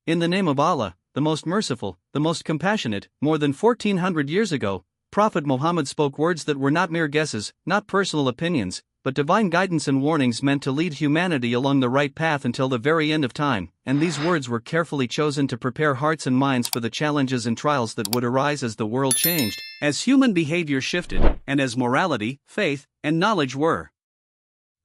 In the name of Allah, the most merciful, the most compassionate. More than 1400 years ago, Prophet Muhammad spoke words that were not mere guesses, not personal opinions, but divine guidance and warnings meant to lead humanity along the right path until the very end of time, and these words were carefully chosen to prepare hearts and minds for the challenges and trials that would arise as the world changed, as human behavior shifted, and as morality, faith, and knowledge were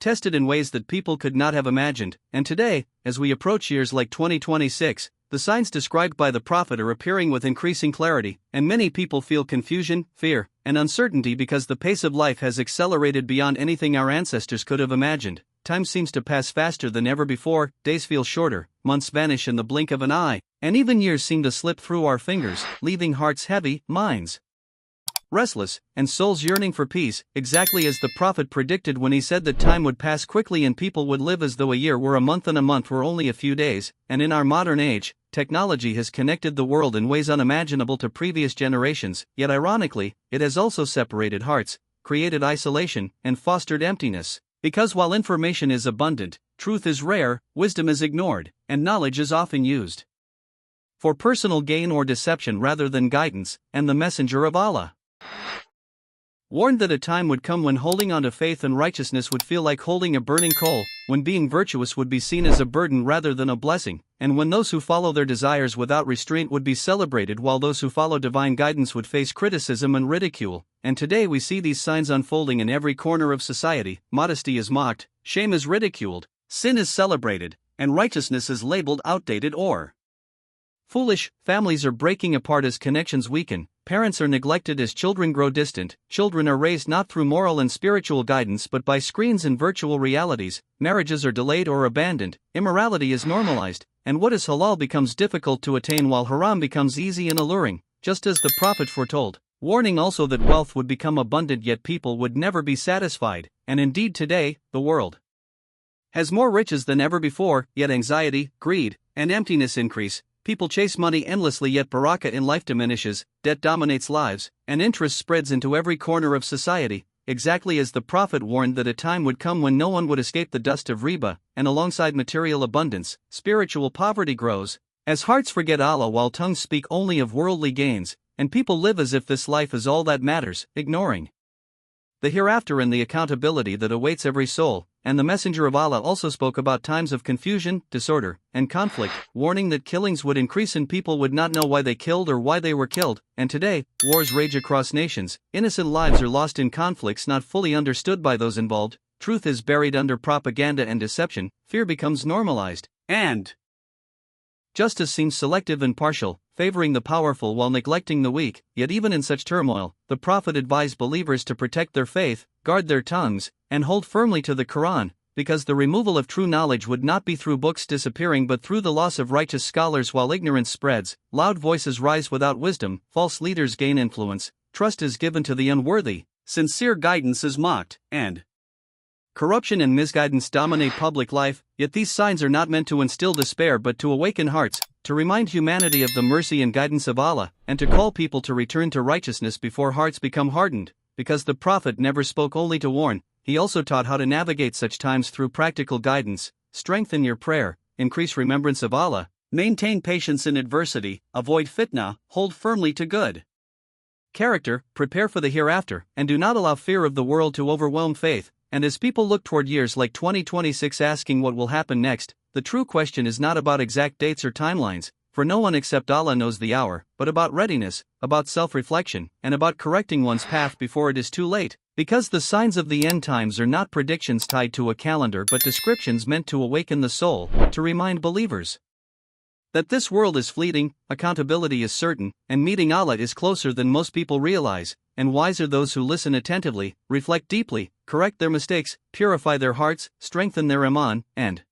tested in ways that people could not have imagined. And today, as we approach years like 2026, the signs described by the Prophet are appearing with increasing clarity, and many people feel confusion, fear, and uncertainty because the pace of life has accelerated beyond anything our ancestors could have imagined. Time seems to pass faster than ever before, days feel shorter, months vanish in the blink of an eye, and even years seem to slip through our fingers, leaving hearts heavy, minds restless, and souls yearning for peace, exactly as the Prophet predicted when he said that time would pass quickly and people would live as though a year were a month and a month were only a few days. And in our modern age, technology has connected the world in ways unimaginable to previous generations, yet ironically, it has also separated hearts, created isolation, and fostered emptiness. Because while information is abundant, truth is rare, wisdom is ignored, and knowledge is often used for personal gain or deception rather than guidance. And the Messenger of Allah warned that a time would come when holding on to faith and righteousness would feel like holding a burning coal, when being virtuous would be seen as a burden rather than a blessing, and when those who follow their desires without restraint would be celebrated while those who follow divine guidance would face criticism and ridicule. And today we see these signs unfolding in every corner of society. Modesty is mocked, shame is ridiculed, sin is celebrated, and righteousness is labeled outdated or foolish. Families are breaking apart as connections weaken, parents are neglected as children grow distant, children are raised not through moral and spiritual guidance but by screens and virtual realities, marriages are delayed or abandoned, immorality is normalized, and what is halal becomes difficult to attain while haram becomes easy and alluring, just as the Prophet foretold, warning also that wealth would become abundant yet people would never be satisfied. And indeed today, the world has more riches than ever before, yet anxiety, greed, and emptiness increase. People chase money endlessly yet barakah in life diminishes, debt dominates lives, and interest spreads into every corner of society, exactly as the Prophet warned that a time would come when no one would escape the dust of riba, and alongside material abundance, spiritual poverty grows, as hearts forget Allah while tongues speak only of worldly gains, and people live as if this life is all that matters, ignoring the hereafter and the accountability that awaits every soul. And the Messenger of Allah also spoke about times of confusion, disorder, and conflict, warning that killings would increase and people would not know why they killed or why they were killed. And today, wars rage across nations, innocent lives are lost in conflicts not fully understood by those involved, truth is buried under propaganda and deception, fear becomes normalized, and justice seems selective and partial, favoring the powerful while neglecting the weak. Yet even in such turmoil, the Prophet advised believers to protect their faith, guard their tongues, and hold firmly to the Quran, because the removal of true knowledge would not be through books disappearing but through the loss of righteous scholars. While ignorance spreads, loud voices rise without wisdom, false leaders gain influence, trust is given to the unworthy, sincere guidance is mocked, and corruption and misguidance dominate public life. Yet these signs are not meant to instill despair but to awaken hearts, to remind humanity of the mercy and guidance of Allah, and to call people to return to righteousness before hearts become hardened. Because the Prophet never spoke only to warn, he also taught how to navigate such times through practical guidance. Strengthen your prayer, increase remembrance of Allah, maintain patience in adversity, avoid fitna, hold firmly to good character, prepare for the hereafter, and do not allow fear of the world to overwhelm faith. And as people look toward years like 2026 asking what will happen next, the true question is not about exact dates or timelines, for no one except Allah knows the hour, but about readiness, about self-reflection, and about correcting one's path before it is too late. Because the signs of the end times are not predictions tied to a calendar but descriptions meant to awaken the soul, to remind believers that this world is fleeting, accountability is certain, and meeting Allah is closer than most people realize. And wise are those who listen attentively, reflect deeply, correct their mistakes, purify their hearts, strengthen their iman, and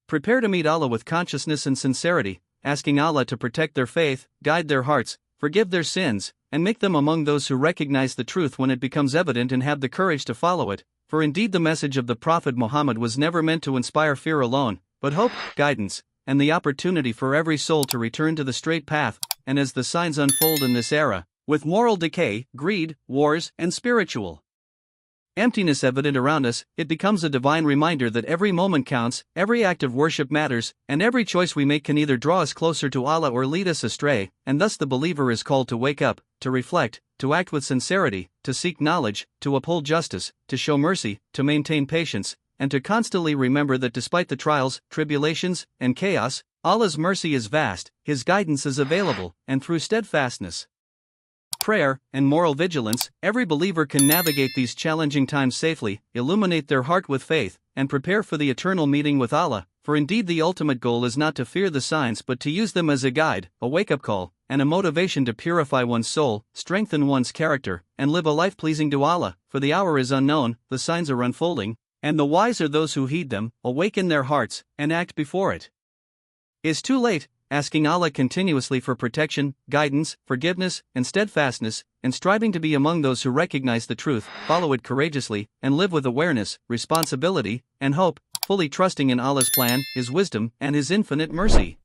prepare to meet Allah with consciousness and sincerity, asking Allah to protect their faith, guide their hearts, forgive their sins, and make them among those who recognize the truth when it becomes evident and have the courage to follow it. For indeed the message of the Prophet Muhammad was never meant to inspire fear alone, but hope, guidance, and the opportunity for every soul to return to the straight path. And as the signs unfold in this era, with moral decay, greed, wars, and spiritual emptiness evident around us, it becomes a divine reminder that every moment counts, every act of worship matters, and every choice we make can either draw us closer to Allah or lead us astray, and thus the believer is called to wake up, to reflect, to act with sincerity, to seek knowledge, to uphold justice, to show mercy, to maintain patience, and to constantly remember that despite the trials, tribulations, and chaos, Allah's mercy is vast, His guidance is available, and through steadfastness, prayer, and moral vigilance, every believer can navigate these challenging times safely, illuminate their heart with faith, and prepare for the eternal meeting with Allah, for indeed the ultimate goal is not to fear the signs but to use them as a guide, a wake-up call, and a motivation to purify one's soul, strengthen one's character, and live a life pleasing to Allah, for the hour is unknown, the signs are unfolding, and the wise are those who heed them, awaken their hearts, and act before it is too late. Asking Allah continuously for protection, guidance, forgiveness, and steadfastness, and striving to be among those who recognize the truth, follow it courageously, and live with awareness, responsibility, and hope, fully trusting in Allah's plan, His wisdom, and His infinite mercy.